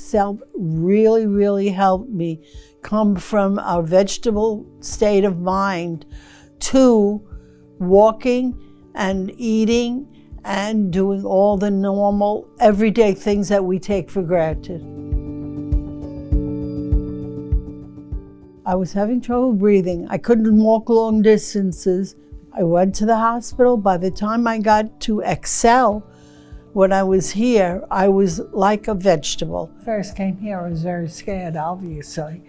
Excel really, really helped me come from a vegetable state of mind to walking and eating and doing all the normal, everyday things that we take for granted. I was having trouble breathing. I couldn't walk long distances. I went to the hospital. By the time I got to Excel, when I was here, I was like a vegetable. First came here, I was very scared, obviously.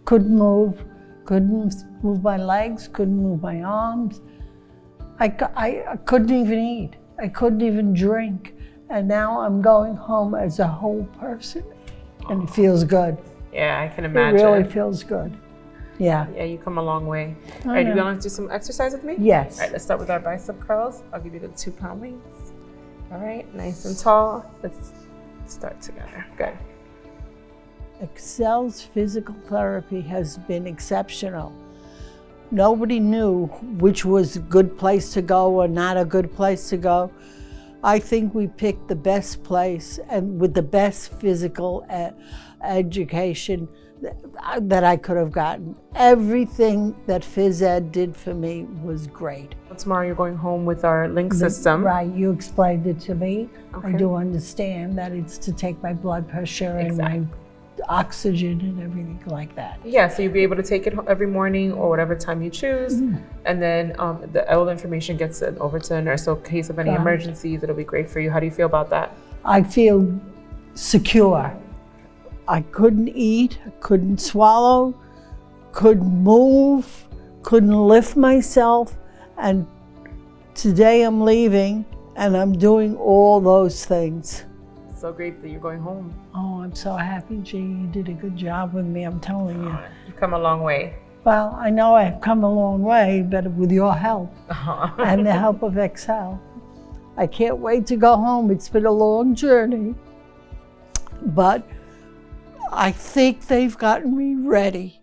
Couldn't move my legs, couldn't move my arms. I couldn't even eat. I couldn't even drink. And now I'm going home as a whole person, and it feels good. Yeah, I can imagine. It really feels good. Yeah. Yeah, you come a long way. All right, do you want to do some exercise with me? Yes. All right, let's start with our bicep curls. I'll give you the 2-pound weights. All right, nice and tall. Let's start together. Good. Excel's physical therapy has been exceptional. Nobody knew which was a good place to go or not a good place to go. I think we picked the best place and with the best physical education that I could have gotten. Everything that phys ed did for me was great. Tomorrow you're going home with our link system. Right, you explained it to me. Okay. I do understand that it's to take my blood pressure and my oxygen and everything like that. Yeah, so you'll be able to take it every morning or whatever time you choose. And then all the information gets sent over to the nurse. So in case of any emergencies, it'll be great for you. How do you feel about that? I feel secure. I couldn't eat, couldn't swallow, couldn't move, couldn't lift myself. And today I'm leaving and I'm doing all those things. So great that you're going home. Oh, I'm so happy, G. You did a good job with me, I'm telling you. You've come a long way. Well, I know I've come a long way, but with your help and the help of Excel. I can't wait to go home. It's been a long journey, but I think they've gotten me ready.